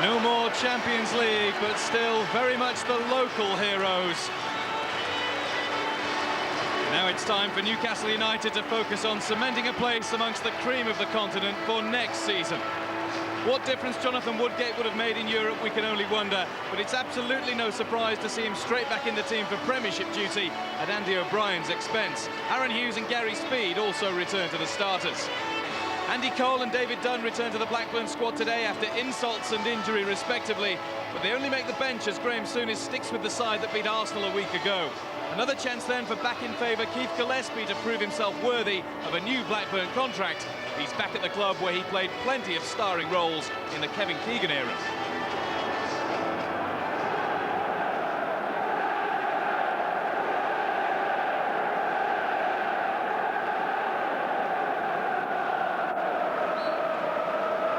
No more Champions League, but still very much the local heroes. Now it's time for Newcastle United to focus on cementing a place amongst the cream of the continent for next season. What difference Jonathan Woodgate would have made in Europe, we can only wonder, but it's absolutely no surprise to see him straight back in the team for Premiership duty at Andy O'Brien's expense. Aaron Hughes and Gary Speed also return to the starters. Andy Cole and David Dunn return to the Blackburn squad today after insults and injury respectively, but they only make the bench as Graham Souness sticks with the side that beat Arsenal a week ago. Another chance then for back-in-favour Keith Gillespie to prove himself worthy of a new Blackburn contract. He's back at the club where he played plenty of starring roles in the Kevin Keegan era.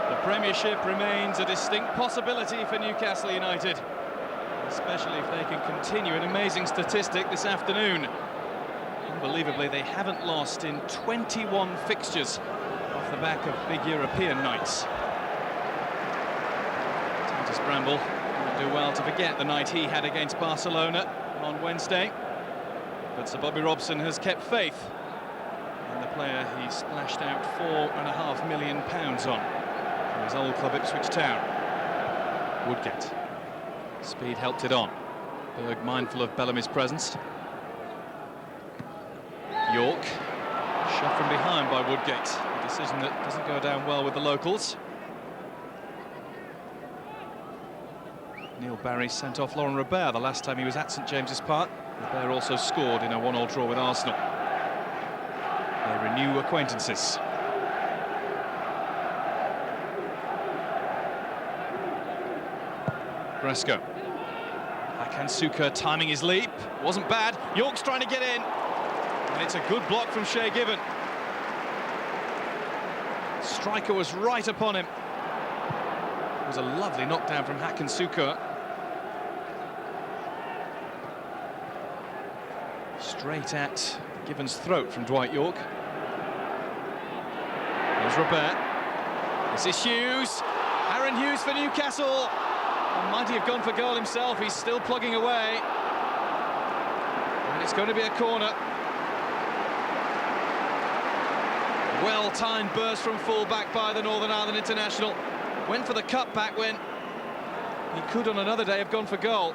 The Premiership remains a distinct possibility for Newcastle United, especially if they can continue an amazing statistic this afternoon. Unbelievably, they haven't lost in 21 fixtures off the back of big European nights. Titus Bramble will do well to forget the night he had against Barcelona on Wednesday. But Sir Bobby Robson has kept faith in the player he splashed out £4.5 million on from his old club Ipswich Town. Woodgate. Speed helped it on. Berg mindful of Bellamy's presence. York, shot from behind by Woodgate. A decision that doesn't go down well with the locals. Neil Barry sent off Laurent Robert the last time he was at St James's Park. Robert also scored in a 1-1 draw with Arsenal. They renew acquaintances. Bresco. Akansuka timing his leap. Wasn't bad. York's trying to get in. And it's a good block from Shay Given. Striker was right upon him. It was a lovely knockdown from Akansuka. Straight at Given's throat from Dwight York. There's Robert. This is Hughes. Aaron Hughes for Newcastle. Might he have gone for goal himself? He's still plugging away. And it's going to be a corner. Well-timed burst from full-back by the Northern Ireland international. Went for the cutback when he could on another day have gone for goal.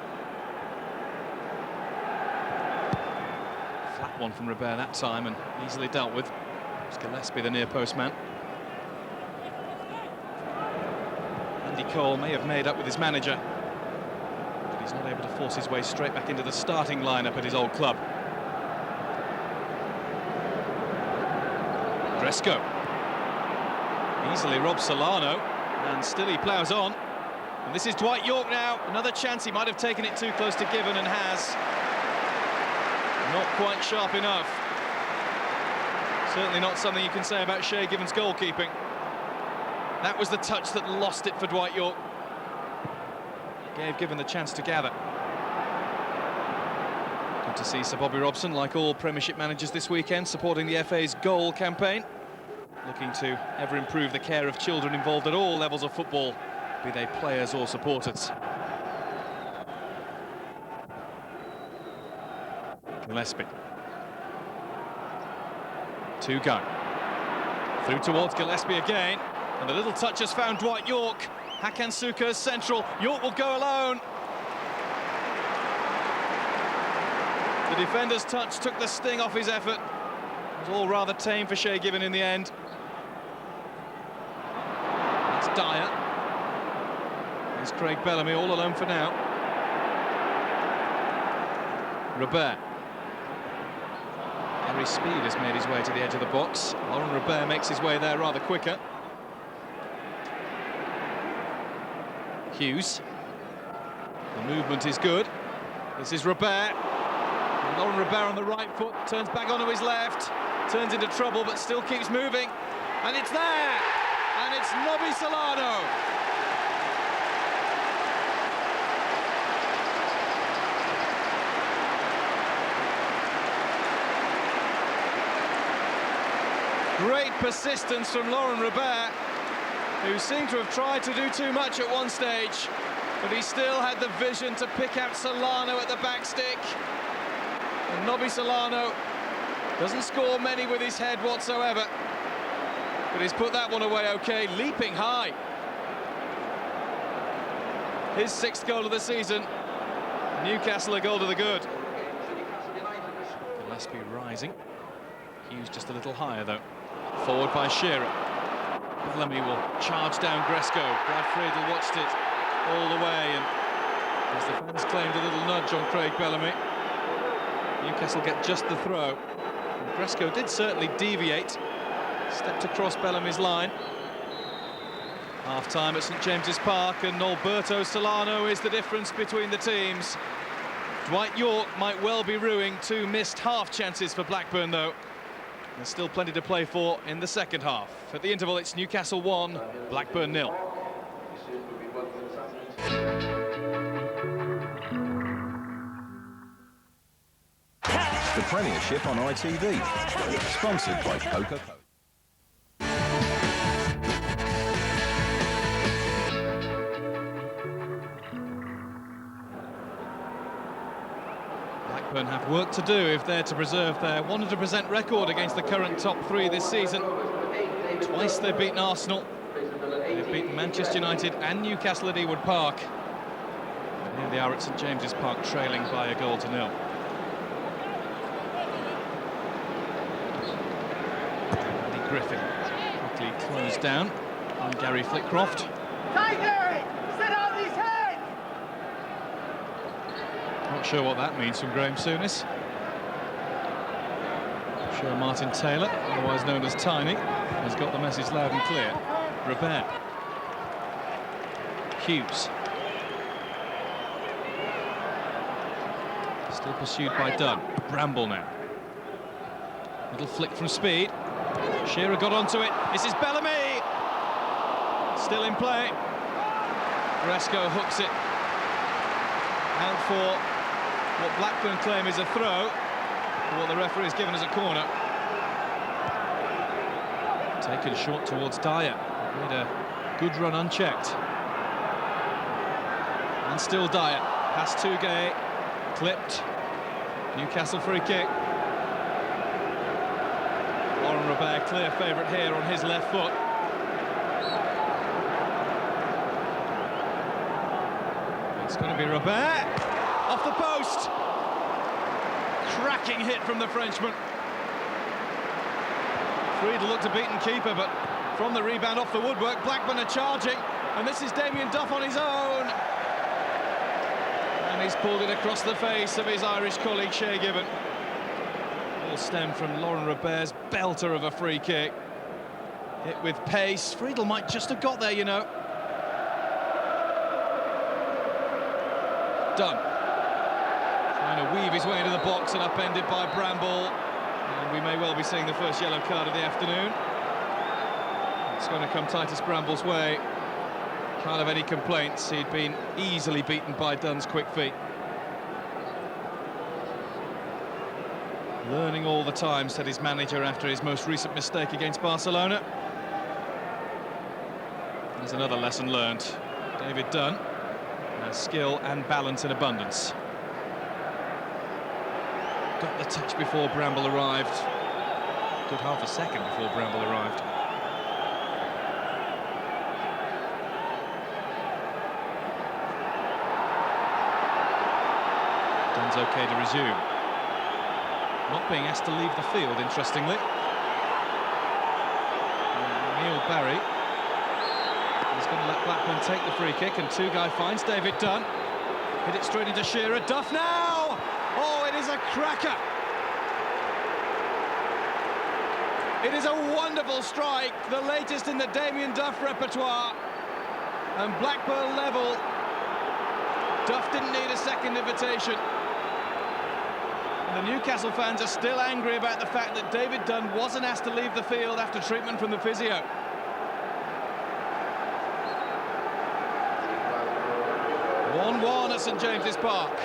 Flat one from Robert that time and easily dealt with. It's Gillespie, the near post man. Andy Cole may have made up with his manager, but he's not able to force his way straight back into the starting lineup at his old club. Bresco. Easily robs Solano, and still he ploughs on. And this is Dwight York now. Another chance. He might have taken it too close to Given and has. Not quite sharp enough. Certainly not something you can say about Shay Given's goalkeeping. That was the touch that lost it for Dwight York. Gave Given the chance to gather. Good to see Sir Bobby Robson, like all Premiership managers this weekend, supporting the FA's goal campaign. Looking to ever improve the care of children involved at all levels of football, be they players or supporters. Gillespie. To go. Through towards Gillespie again. And the little touch has found Dwight York. Akansuka central. York will go alone. The defender's touch took the sting off his effort. It was all rather tame for Shay Given in the end. That's Dyer. There's Craig Bellamy all alone for now. Robert. Gary Speed has made his way to the edge of the box. Laurent Robert makes his way there rather quicker. Hughes. The movement is good. This is Robert. And Laurent Robert on the right foot, turns back onto his left, turns into trouble but still keeps moving. And it's there! And it's Nobby Solano. Great persistence from Laurent Robert. who seemed to have tried to do too much at one stage, but he still had the vision to pick out Solano at the back stick. And Nobby Solano doesn't score many with his head whatsoever, but he's put that one away okay, leaping high. His 6th goal of the season. Newcastle a goal to the good. Gillespie rising. Hughes just a little higher though. Forward by Shearer. Bellamy will charge down Gresco. Brad Friedel watched it all the way, and as the fans claimed a little nudge on Craig Bellamy, Newcastle get just the throw. And Gresco did certainly deviate, stepped across Bellamy's line. Half-time at St James's Park, and Alberto Solano is the difference between the teams. Dwight York might well be ruining 2 missed half chances for Blackburn though. There's still plenty to play for in the second half. At the interval, it's Newcastle 1, Blackburn 0. The Premiership on ITV, sponsored by Coca-Cola. Blackburn have work to do if they're to preserve their 100% record against the current top 3 this season. Twice they've beaten Arsenal, they've beaten Manchester United and Newcastle at Ewood Park. And here they are at St James's Park, trailing by a goal to 0. Andy Griffin quickly closed down by Gary Flitcroft. Tiger! Sit on his head! Not sure what that means from Graham Souness. I'm sure Martin Taylor, otherwise known as Tiny, has got the message loud and clear. Robert. Hughes. Still pursued by Dunn. Bramble now. Little flick from speed. Shearer got onto it. This is Bellamy! Still in play. Gresco hooks it out for what Blackburn claim is a throw, what the referee has given as a corner. Taken short towards Dyer. Made a good run unchecked. And still Dyer. Pass to Gay. Clipped. Newcastle free kick. Lauren Robert, clear favourite here on his left foot. It's going to be Robert. Off the post. Cracking hit from the Frenchman. Friedel looked a beaten keeper, but from the rebound off the woodwork, Blackburn are charging, and this is Damien Duff on his own. And he's pulled it across the face of his Irish colleague, Shea Gibbon. All stemmed from Lauren Robert's belter of a free kick. Hit with pace. Friedel might just have got there, you know. Dunn. Trying to weave his way into the box and upended by Bramble. And we may well be seeing the first yellow card of the afternoon. It's going to come Titus Bramble's way. Can't have any complaints. He'd been easily beaten by Dunn's quick feet. Learning all the time, said his manager after his most recent mistake against Barcelona. There's another lesson learned. David Dunn has skill and balance in abundance. Got the touch before Bramble arrived. Good half a second before Bramble arrived. Dunn's okay to resume. Not being asked to leave the field, interestingly. Neil Barry is going to let Blackburn take the free kick, and Tugay finds David Dunn. Hit it straight into Shearer. Duff now! Oh, it is a cracker! It is a wonderful strike, the latest in the Damien Duff repertoire. And Blackburn level. Duff didn't need a second invitation. And the Newcastle fans are still angry about the fact that David Dunn wasn't asked to leave the field after treatment from the physio. One at St James's Park.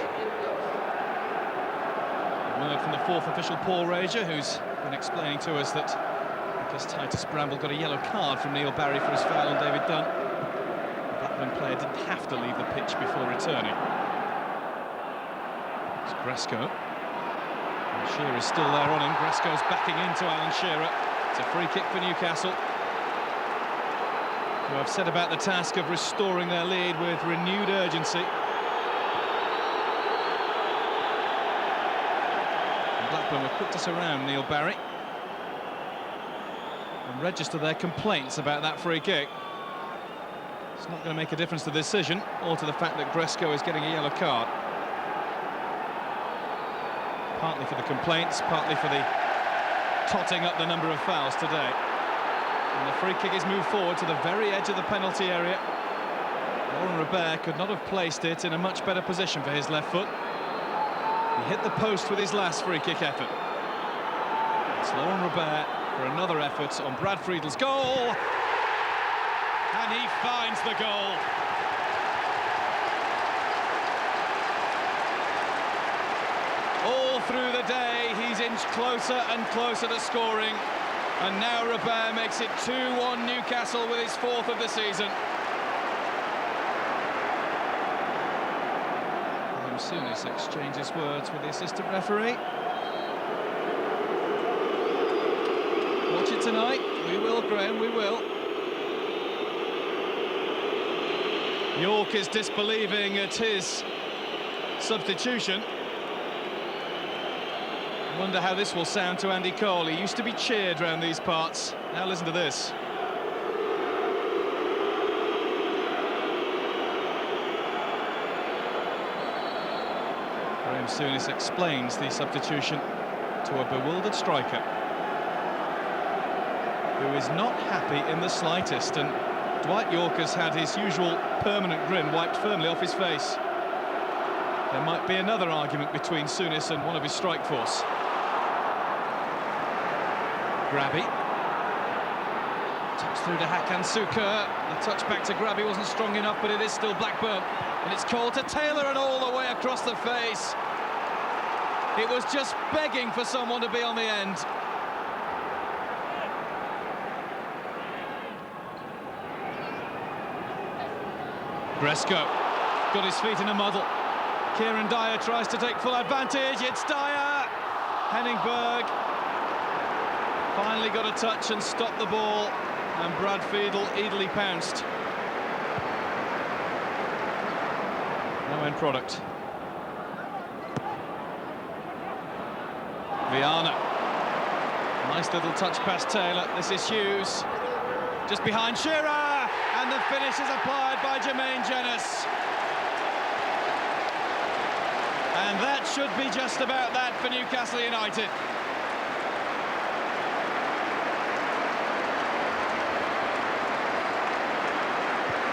Word from the fourth official, Paul Rager, who's been explaining to us that Because Titus Bramble got a yellow card from Neil Barry for his foul on David Dunn. The Blackburn player didn't have to leave the pitch before returning. It's Gresco. And Shearer's still there on him. Gresco's backing into Alan Shearer. It's a free kick for Newcastle, who have set about the task of restoring their lead with renewed urgency. And Blackburn were quick to surround Neil Barry and register their complaints about that free kick. It's not going to make a difference to the decision or to the fact that Gresco is getting a yellow card. Partly for the complaints, partly for the totting up the number of fouls today. And the free kick is moved forward to the very edge of the penalty area. Laurent Robert could not have placed it in a much better position for his left foot. He hit the post with his last free kick effort. It's Laurent Robert for another effort on Brad Friedel's goal. And he finds the goal. All through the day, he's inched closer and closer to scoring. And now Robert makes it 2-1 Newcastle with his 4th of the season. William Souness exchanges words with the assistant referee. Watch it tonight. We will, Graham, we will. York is disbelieving at his substitution. I wonder how this will sound to Andy Cole. He used to be cheered round these parts. Now listen to this. Graham Souness explains the substitution to a bewildered striker who is not happy in the slightest, and Dwight York has had his usual permanent grin wiped firmly off his face. There might be another argument between Souness and one of his strike force. Grabby. Touch through to Hakan Sukur. The touch back to Grabby wasn't strong enough, but it is still Blackburn. And it's called to Taylor and all the way across the face. It was just begging for someone to be on the end. Gresco got his feet in a muddle. Kieran Dyer tries to take full advantage. It's Dyer. Henning Berg finally got a touch and stopped the ball, and Brad Friedel easily pounced. No end product. Viana. Nice little touch past Taylor. This is Hughes. Just behind Shearer, and the finish is applied by Jermaine Jenas. And that should be just about that for Newcastle United.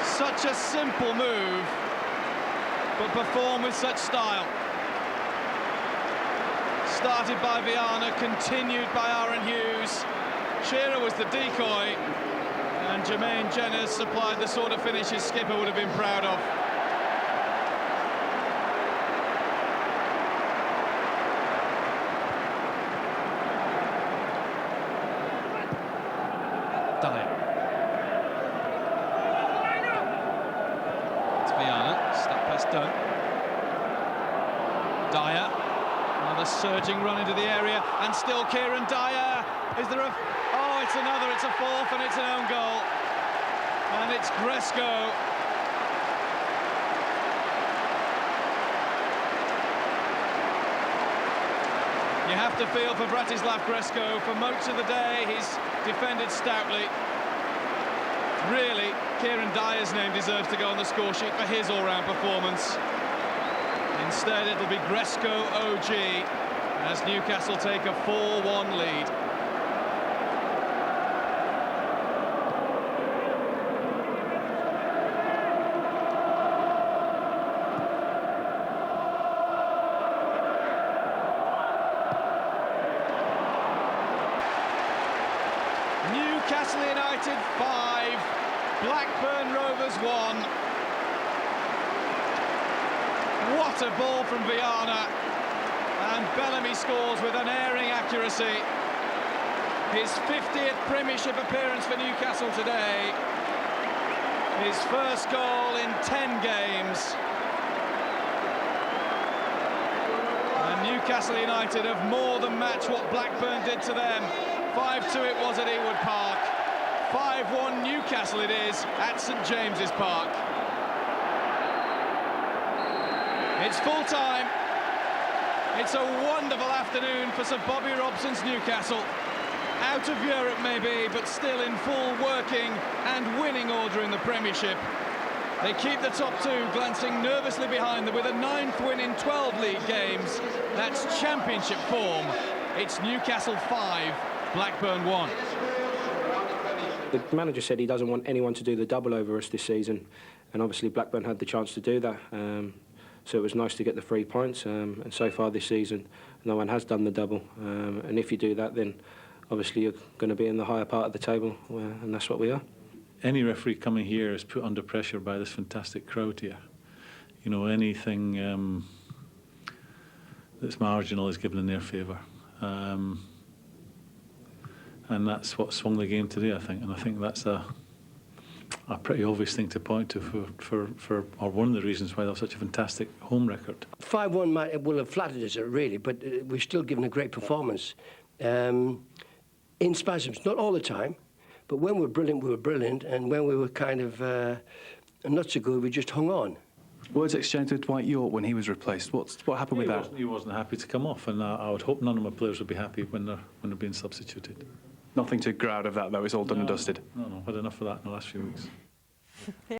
Such a simple move, but performed with such style. Started by Viana, continued by Aaron Hughes. Shearer was the decoy, and Jermaine Jenas supplied the sort of finish his skipper would have been proud of. Dyer. It's Viana, step past Dunn. Dyer, another surging run into the area, and still Kieran Dyer. Is there a... Oh, it's another, it's a 4th, and it's an own goal. And it's Gresco. You have to feel for Bratislav Gresco. For most of the day, he's defended stoutly. Really, Kieran Dyer's name deserves to go on the score sheet for his all-round performance. Instead, it'll be Gresco OG as Newcastle take a 4-1 lead. Newcastle United 5, Blackburn Rovers 1. What a ball from Viana, and Bellamy scores with unerring accuracy. His 50th Premiership appearance for Newcastle today. His first goal in 10 games. And Newcastle United have more than matched what Blackburn did to them. 5-2 it was at Ewood Park. 5-1 Newcastle it is at St James's Park. It's full time. It's a wonderful afternoon for Sir Bobby Robson's Newcastle. Out of Europe maybe, but still in full working and winning order in the Premiership. They keep the top two, glancing nervously behind them with a 9th win in 12 league games. That's Championship form. It's Newcastle 5, Blackburn 1. The manager said he doesn't want anyone to do the double over us this season, and obviously Blackburn had the chance to do that. So it was nice to get the 3 points, and so far this season no one has done the double, and if you do that then obviously you're going to be in the higher part of the table, and that's what we are. Any referee coming here is put under pressure by this fantastic crowd here. You know, anything that's marginal is given in their favour. And that's what swung the game today, I think. And I think that's a pretty obvious thing to point to or one of the reasons why they have such a fantastic home record. 5-1 will have flattered us, really, but we've still given a great performance. In spasms, not all the time, but when we were brilliant, and when we were kind of not so good, we just hung on. Words exchanged with Dwight York when he was replaced. What happened with that? He wasn't happy to come off, and I would hope none of my players would be happy when they're being substituted. Nothing to grow out of that, though. It's all done and dusted. No, had enough of that in the last few weeks.